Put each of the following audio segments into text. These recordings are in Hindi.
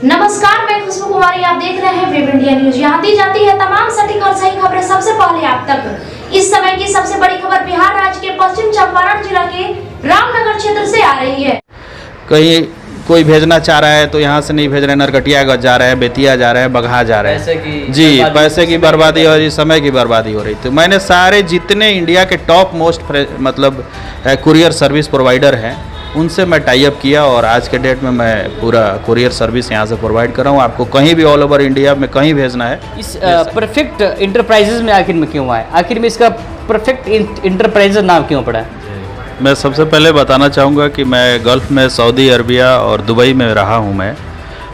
नमस्कार, मैं खुशबू कुमारी। आप देख रहे हैं वेब इंडिया न्यूज। यहाँ दी जाती है तमाम सटीक और सही खबरें सबसे पहले आप तक। इस समय की सबसे बड़ी खबर बिहार राज्य के पश्चिम चंपारण जिला के रामनगर क्षेत्र से आ रही है। कहीं कोई भेजना चाह रहा है तो यहाँ से नहीं भेज रहे, नरकटियागंज जा रहे हैं, बेतिया जा रहे हैं, बगहा जा रहे हैं। पैसे की बर्बादी और समय की बर्बादी हो रही थी। मैंने सारे जितने इंडिया के टॉप मोस्ट मतलब कुरियर सर्विस प्रोवाइडर हैं उनसे मैं टाई अप किया और आज के डेट में मैं पूरा कुरियर सर्विस यहाँ से प्रोवाइड कर रहा हूँ। आपको कहीं भी ऑल ओवर इंडिया में कहीं भेजना है। इस परफेक्ट इंटरप्राइजेज में आखिर में क्यों आए? आखिर में इसका परफेक्ट इंटरप्राइजेज नाम क्यों पड़ा है? मैं सबसे पहले बताना चाहूँगा कि मैं गल्फ़ में सऊदी अरबिया और दुबई में रहा हूँ मैं,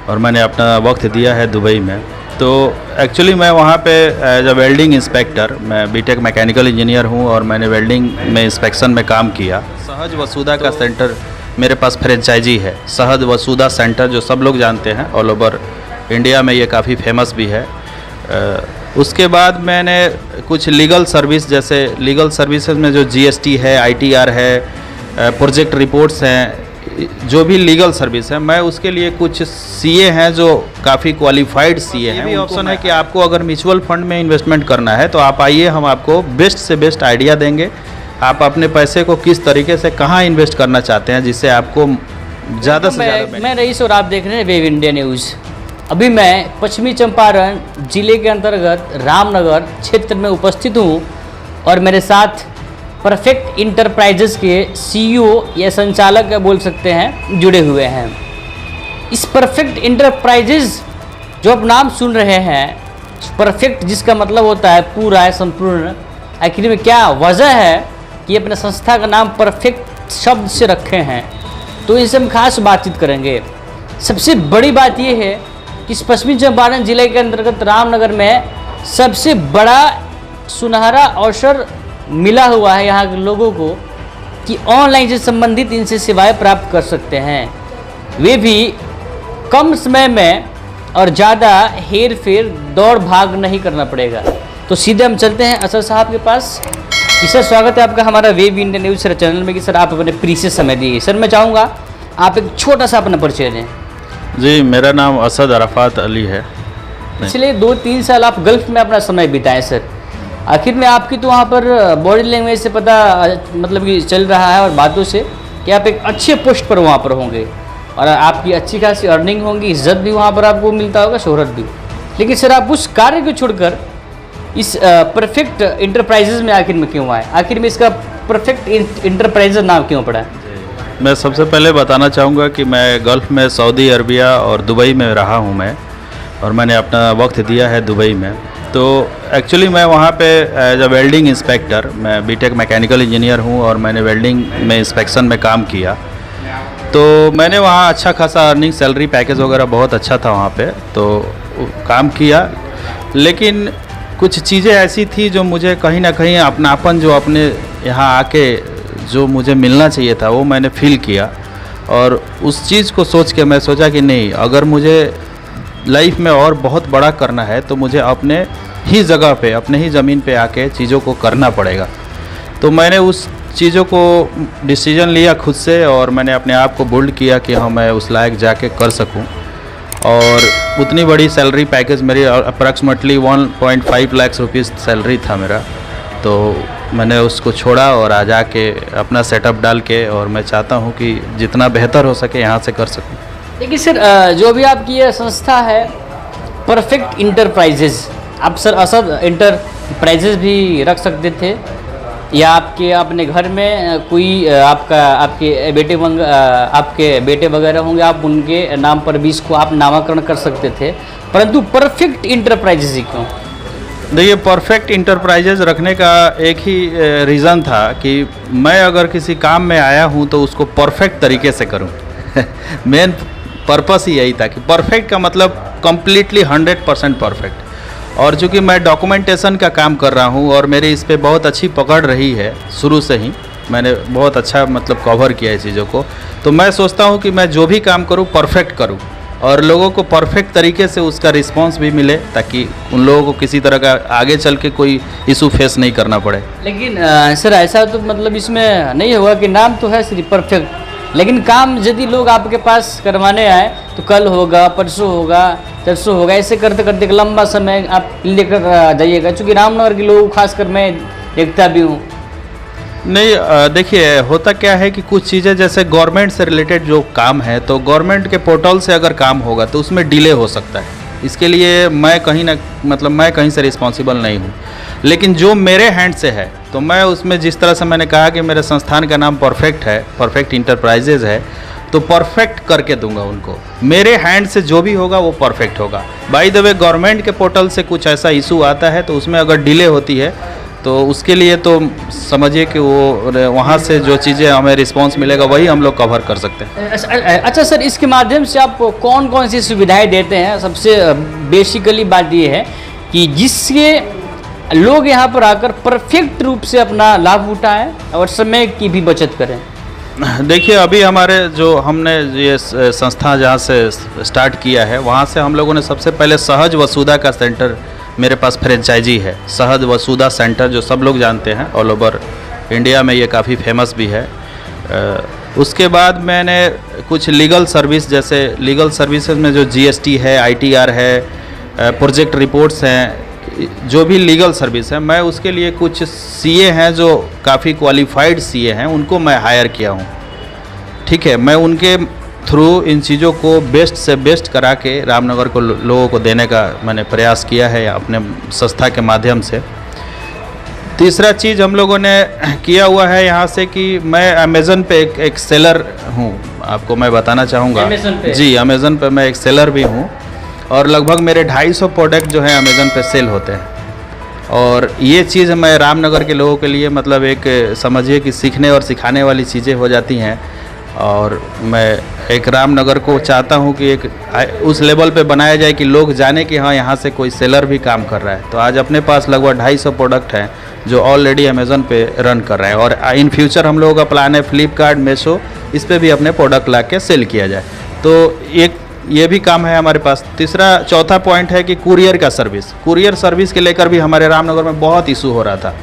और मैंने अपना वक्त दिया है दुबई में। तो एक्चुअली मैं वहाँ पे एज अ वेल्डिंग इंस्पेक्टर, मैं बीटेक मैकेनिकल इंजीनियर हूँ और मैंने वेल्डिंग में इंस्पेक्शन में काम किया। सहज वसूदा का सेंटर मेरे पास फ्रेंचाइजी है, सहज वसूदा सेंटर, जो सब लोग जानते हैं। ऑल ओवर इंडिया में ये काफ़ी फेमस भी है। उसके बाद मैंने कुछ लीगल सर्विस, जैसे लीगल सर्विसेज में जो जीएसटी है, आईटीआर है, प्रोजेक्ट रिपोर्ट्स हैं, जो भी लीगल सर्विस है, मैं उसके लिए कुछ सीए हैं जो काफ़ी क्वालिफाइड सीए हैं। ये भी ऑप्शन है कि आपको अगर म्यूचुअल फंड में इन्वेस्टमेंट करना है तो आप आइए, हम आपको बेस्ट से बेस्ट आइडिया देंगे। आप अपने पैसे को किस तरीके से कहाँ इन्वेस्ट करना चाहते हैं जिससे आपको ज़्यादा से ज़्यादा। मैं रईस और आप देख रहे हैं वेब इंडिया न्यूज़। अभी मैं पश्चिमी चंपारण जिले के अंतर्गत रामनगर क्षेत्र में उपस्थित हूँ और मेरे साथ परफेक्ट इंटरप्राइजेस के सीईओ या संचालक बोल सकते हैं जुड़े हुए हैं। इस परफेक्ट इंटरप्राइजेस जो आप नाम सुन रहे हैं, परफेक्ट जिसका मतलब होता है पूरा है, संपूर्ण, आखिर में क्या वजह है कि अपने संस्था का नाम परफेक्ट शब्द से रखे हैं, तो इनसे हम खास बातचीत करेंगे। सबसे बड़ी बात यह है कि इस पश्चिमी चंपारण जिले के अंतर्गत रामनगर में सबसे बड़ा सुनहरा अवसर मिला हुआ है यहाँ के लोगों को कि ऑनलाइन से संबंधित इनसे सेवाएं प्राप्त कर सकते हैं, वे भी कम समय में और ज़्यादा हेर फेर दौड़ भाग नहीं करना पड़ेगा। तो सीधे हम चलते हैं असद साहब के पास। सर, स्वागत है आपका हमारा web India news sir channel में कि सर आप अपने प्रीशियस समय दिए। सर, मैं चाहूँगा आप एक छोटा सा अपना परिचय दें। जी, मेरा नाम असद अराफात अली है। पिछले 2-3 साल आप गल्फ़ में अपना समय बिताएं सर। आखिर में आपकी तो वहाँ पर बॉडी लैंग्वेज से पता मतलब कि चल रहा है और बातों से कि आप एक अच्छे पोस्ट पर वहाँ पर होंगे और आपकी अच्छी खासी अर्निंग होगी, इज्जत भी वहाँ पर आपको मिलता होगा, शोहरत भी। लेकिन सर, आप उस कार्य को छोड़कर इस परफेक्ट इंटरप्राइजेज में आखिर में क्यों आए? आखिर में इसका परफेक्ट इंटरप्राइजेज नाम क्यों पड़ा है? मैं सबसे पहले बताना चाहूँगा कि मैं गल्फ़ में सऊदी अरबिया और दुबई में रहा हूँ मैं, और मैंने अपना वक्त दिया है दुबई में। तो एक्चुअली मैं वहाँ पे एज अ वेल्डिंग इंस्पेक्टर, मैं बीटेक मैकेनिकल इंजीनियर हूँ और मैंने वेल्डिंग में इंस्पेक्शन में काम किया। तो मैंने वहाँ अच्छा खासा अर्निंग, सैलरी पैकेज वगैरह बहुत अच्छा था वहाँ पे, तो काम किया। लेकिन कुछ चीज़ें ऐसी थी जो मुझे कहीं ना कहीं अपनापन जो अपने यहाँ आके जो मुझे मिलना चाहिए था वो मैंने फील किया, और उस चीज़ को सोच के मैं सोचा कि नहीं, अगर मुझे लाइफ में और बहुत बड़ा करना है तो मुझे अपने ही जगह पे, अपने ही ज़मीन पे आके चीज़ों को करना पड़ेगा। तो मैंने उस चीज़ों को डिसीजन लिया खुद से, और मैंने अपने आप को बिल्ड किया कि हाँ, मैं उस लायक जाके कर सकूं। और उतनी बड़ी सैलरी पैकेज मेरी अप्रॉक्सीमेटली 1.5 लाख रुपीज़ सैलरी था मेरा। तो मैंने उसको छोड़ा और आ जाके अपना सेटअप डाल के, और मैं चाहता हूँ कि जितना बेहतर हो सके यहाँ से कर सकूँ। देखिए सर, जो भी आपकी ये संस्था है परफेक्ट इंटरप्राइजेज, आप सर असद इंटरप्राइजेज भी रख सकते थे, या आपके अपने घर में कोई आपके बेटे वगैरह होंगे, आप उनके नाम पर भी इसको आप नामकरण कर सकते थे, परंतु परफेक्ट इंटरप्राइजेज ही क्यों? देखिए, परफेक्ट इंटरप्राइजेज रखने का एक ही रीज़न था कि मैं अगर किसी काम में आया हूँ तो उसको परफेक्ट तरीके से करूँ। मेन पर्पस ही यही था कि परफेक्ट का मतलब कम्प्लीटली 100% परफेक्ट। और चूँकि मैं डॉक्यूमेंटेशन का काम कर रहा हूँ और मेरी इस पर बहुत अच्छी पकड़ रही है शुरू से ही, मैंने बहुत अच्छा मतलब कवर किया है चीज़ों को, तो मैं सोचता हूँ कि मैं जो भी काम करूँ परफेक्ट करूँ और लोगों को परफेक्ट तरीके से उसका रिस्पांस भी मिले, ताकि उन लोगों को किसी तरह का आगे चल के कोई इशू फेस नहीं करना पड़े। लेकिन सर, ऐसा तो मतलब इसमें नहीं होगा कि नाम तो है सिर्फ परफेक्ट, लेकिन काम यदि लोग आपके पास करवाने आए तो कल होगा, परसों होगा, तरसों होगा, ऐसे करते करते एक लंबा समय आप लेकर जाइएगा। चूँकि रामनगर के लोग खासकर मैं देखता भी हूँ। नहीं, देखिए होता क्या है कि कुछ चीज़ें जैसे गवर्नमेंट से रिलेटेड जो काम है, तो गवर्नमेंट के पोर्टल से अगर काम होगा तो उसमें डिले हो सकता है। इसके लिए मैं कहीं ना मतलब मैं कहीं से रिस्पॉन्सिबल नहीं हूँ। लेकिन जो मेरे हैंड से है तो मैं उसमें, जिस तरह से मैंने कहा कि मेरे संस्थान का नाम परफेक्ट है, परफेक्ट इंटरप्राइजेज है, तो परफेक्ट करके दूंगा उनको। मेरे हैंड से जो भी होगा वो परफेक्ट होगा। बाय द वे, गवर्नमेंट के पोर्टल से कुछ ऐसा इशू आता है तो उसमें अगर डिले होती है तो उसके लिए तो समझिए कि वो वहाँ से जो चीज़ें हमें रिस्पांस मिलेगा वही हम लोग कवर कर सकते हैं। अच्छा सर, इसके माध्यम से आप कौन कौन सी सुविधाएं देते हैं? सबसे बेसिकली बात ये है कि जिससे लोग यहाँ पर आकर परफेक्ट रूप से अपना लाभ उठाएं और समय की भी बचत करें। देखिए, अभी हमारे जो हमने ये संस्था जहाँ से स्टार्ट किया है, वहाँ से हम लोगों ने सबसे पहले सहज वसुधा का सेंटर, मेरे पास फ्रेंचाइजी है सहज वसुधा सेंटर, जो सब लोग जानते हैं, ऑल ओवर इंडिया में ये काफ़ी फेमस भी है। उसके बाद मैंने कुछ लीगल सर्विस, जैसे लीगल सर्विसेज में जो जीएसटी है, आईटीआर है, प्रोजेक्ट रिपोर्ट्स हैं, जो भी लीगल सर्विस है, मैं उसके लिए कुछ सीए हैं जो काफ़ी क्वालिफाइड सीए हैं, उनको मैं हायर किया हूँ। ठीक है, मैं उनके थ्रू इन चीज़ों को बेस्ट से बेस्ट करा के रामनगर को लोगों को देने का मैंने प्रयास किया है अपने संस्था के माध्यम से। तीसरा चीज़ हम लोगों ने किया हुआ है यहाँ से कि मैं अमेज़न पे एक सेलर हूँ, आपको मैं बताना चाहूँगा। जी, अमेज़न पे मैं एक सेलर भी हूँ और लगभग मेरे 250 प्रोडक्ट जो हैं अमेज़न पे सेल होते हैं। और ये चीज़ मैं रामनगर के लोगों के लिए मतलब एक समझिए कि सीखने और सिखाने वाली चीज़ें हो जाती हैं। और मैं एक रामनगर को चाहता हूँ कि एक उस लेवल पे बनाया जाए कि लोग जाने कि हाँ, यहाँ से कोई सेलर भी काम कर रहा है। तो आज अपने पास लगभग 250 प्रोडक्ट हैं जो ऑलरेडी अमेज़न पे रन कर रहे हैं और इन फ्यूचर हम लोगों का प्लान है फ्लिपकार्ट, मीशो, इस पे भी अपने प्रोडक्ट ला के सेल किया जाए। तो एक ये भी काम है हमारे पास। चौथा पॉइंट है कि कुरियर का सर्विस, कुरियर सर्विस के लेकर भी हमारे रामनगर में बहुत इशू हो रहा था।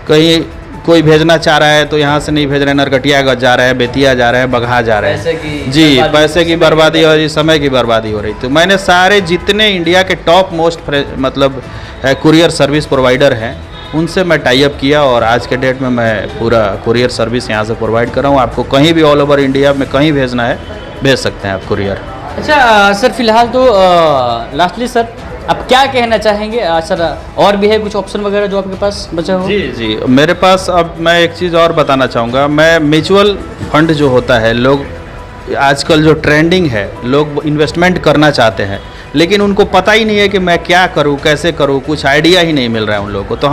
कहीं कोई भेजना चाह रहा है तो यहाँ से नहीं भेज रहे, नरकटियागंज जा रहे हैं, बेतिया जा रहे हैं, बगहा जा रहे हैं। जी, पैसे की बर्बादी और समय की बर्बादी हो रही। तो मैंने सारे जितने इंडिया के टॉप मोस्ट मतलब कुरियर सर्विस प्रोवाइडर हैं उनसे मैं टाई अप किया और आज के डेट में मैं पूरा कुरियर सर्विस यहाँ से प्रोवाइड कर रहा हूँ। आपको कहीं भी ऑल ओवर इंडिया में कहीं भेजना है भेज सकते हैं आप कुरियर। अच्छा सर, फिलहाल तो लास्टली सर आप क्या कहना चाहेंगे? सर और भी है कुछ ऑप्शन वगैरह जो आपके पास बचा हो? जी, मेरे पास अब मैं एक चीज़ और बताना चाहूँगा। मैं म्यूचुअल फंड जो होता है, लोग आजकल जो ट्रेंडिंग है, लोग इन्वेस्टमेंट करना चाहते हैं लेकिन उनको पता ही नहीं है कि मैं क्या करूं, कैसे करूं, कुछ आइडिया ही नहीं मिल रहा है उन लोगों को। तो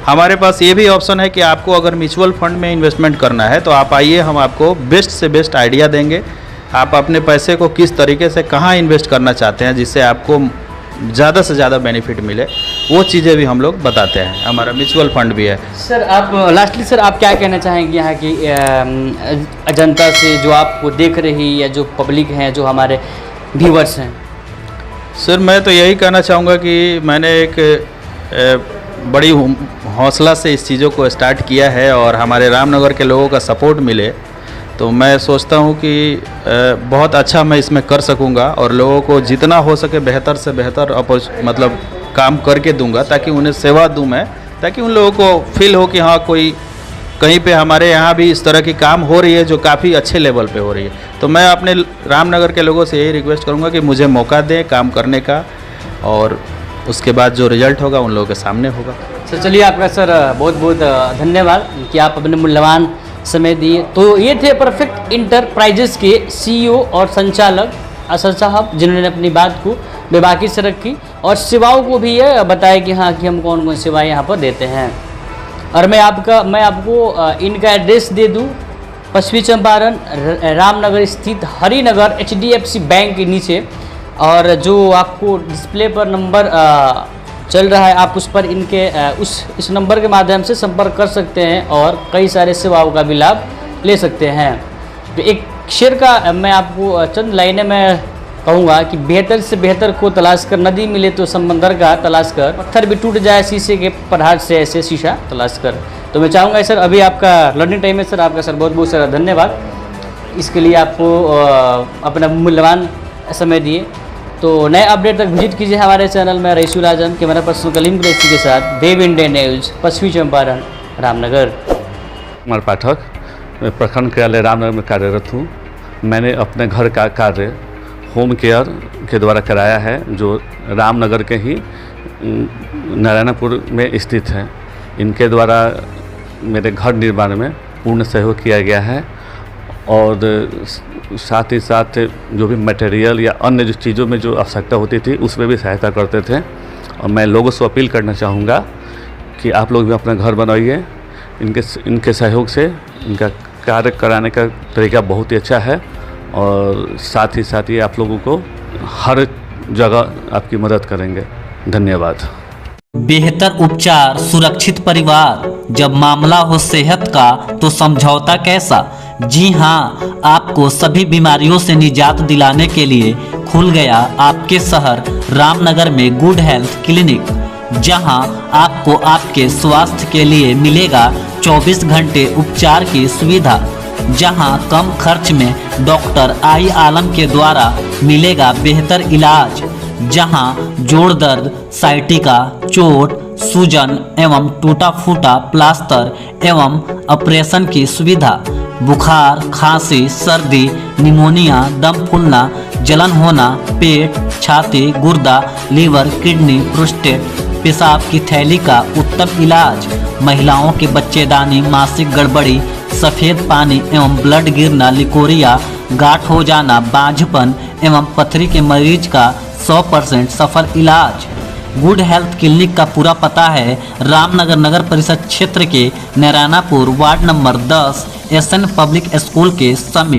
हमारे पास ये भी ऑप्शन है कि आपको अगर म्यूचुअल फंड में इन्वेस्टमेंट करना है तो आप आइए, हम आपको बेस्ट से बेस्ट आइडिया देंगे। आप अपने पैसे को किस तरीके से कहाँ इन्वेस्ट करना चाहते हैं जिससे आपको ज़्यादा से ज़्यादा बेनिफिट मिले, वो चीज़ें भी हम लोग बताते हैं। हमारा म्यूचुअल फंड भी है। सर आप लास्टली सर आप क्या कहना चाहेंगे यहाँ की जनता से, जो आपको देख रही या जो पब्लिक हैं, जो हमारे व्यूवर्स हैं? सर मैं तो यही कहना चाहूँगा कि मैंने एक बड़ी हौसला से इस चीज़ों को स्टार्ट किया है और हमारे रामनगर के लोगों का सपोर्ट मिले तो मैं सोचता हूँ कि बहुत अच्छा मैं इसमें कर सकूँगा और लोगों को जितना हो सके बेहतर से बेहतर मतलब काम करके दूंगा ताकि उन्हें सेवा दूं मैं, ताकि उन लोगों को फील हो कि हाँ कोई कहीं पे हमारे यहाँ भी इस तरह की काम हो रही है जो काफ़ी अच्छे लेवल पे हो रही है। तो मैं अपने रामनगर के लोगों से यही रिक्वेस्ट करूँगा कि मुझे मौका दें काम करने का और उसके बाद जो रिजल्ट होगा उन लोगों के सामने होगा। सर चलिए, आपका सर बहुत बहुत धन्यवाद कि आप अपने मूल्यवान समय दिए। तो ये थे परफेक्ट इंटरप्राइजेस के सीईओ और संचालक असद साहब, जिन्होंने अपनी बात को बेबाकी से रखी और सेवाओं को भी ये बताया कि हाँ कि हम कौन कौन सेवाएं यहाँ पर देते हैं। और मैं आपको इनका एड्रेस दे दूँ, पश्चिमी चंपारण रामनगर स्थित हरिनगर HDFC बैंक के नीचे, और जो आपको डिस्प्ले पर नंबर चल रहा है आप उस पर इनके इस नंबर के माध्यम से संपर्क कर सकते हैं और कई सारे सेवाओं का भी लाभ ले सकते हैं। तो एक शेर का मैं आपको चंद लाइनें मैं कहूँगा कि बेहतर से बेहतर को तलाश कर, नदी मिले तो समंदर का तलाश कर, पत्थर भी टूट जाए शीशे के पढ़ार से ऐसे शीशा तलाश कर। तो मैं चाहूँगा सर, अभी आपका लर्निंग टाइम है सर, आपका सर बहुत बहुत सारा धन्यवाद। इसके लिए आपको अपना मूल्यवान समय दिए। तो नए अपडेट तक विजिट कीजिए हमारे चैनल में। रईसुल आजम कैमरा पर्सन कलीम कुरैशी के साथ वेब इंडिया न्यूज़, पश्चिमी चंपारण, रामनगर। कुमार पाठक, मैं प्रखंड कार्यालय रामनगर में कार्यरत हूँ। मैंने अपने घर का कार्य होम केयर के द्वारा कराया है, जो रामनगर के ही नारायणपुर में स्थित है। इनके द्वारा मेरे घर निर्माण में पूर्ण सहयोग किया गया है और साथ ही साथ जो भी मटेरियल या अन्य जो चीज़ों में जो आवश्यकता होती थी उसमें भी सहायता करते थे। और मैं लोगों से अपील करना चाहूँगा कि आप लोग भी अपना घर बनाइए। इनके सहयोग से इनका कार्य कराने का तरीका बहुत ही अच्छा है और साथ ही ये आप लोगों को हर जगह आपकी मदद करेंगे। धन्यवाद। बेहतर उपचार, सुरक्षित परिवार। जब मामला हो सेहत का तो समझौता कैसा। जी हाँ, आपको सभी बीमारियों से निजात दिलाने के लिए खुल गया आपके शहर रामनगर में गुड हेल्थ क्लिनिक, जहां आपको आपके स्वास्थ्य के लिए मिलेगा 24 घंटे उपचार की सुविधा, जहां कम खर्च में डॉक्टर आई आलम के द्वारा मिलेगा बेहतर इलाज, जहां जोड़ दर्द, साइटिका, चोट, सूजन एवं टूटा फूटा प्लास्टर एवं ऑपरेशन की सुविधा, बुखार, खांसी, सर्दी, निमोनिया, दम फूलना, जलन होना, पेट, छाती, गुर्दा, लीवर, किडनी, प्रोस्टेट, पेशाब की थैली का उत्तम इलाज, महिलाओं के बच्चेदानी, मासिक गड़बड़ी, सफ़ेद पानी एवं ब्लड गिरना, लिकोरिया, गांठ हो जाना, बांझपन एवं पथरी के मरीज का 100% सफल इलाज। गुड हेल्थ क्लिनिक का पूरा पता है रामनगर नगर परिषद क्षेत्र के Narayanpur ward number 10 SN public school के समीप।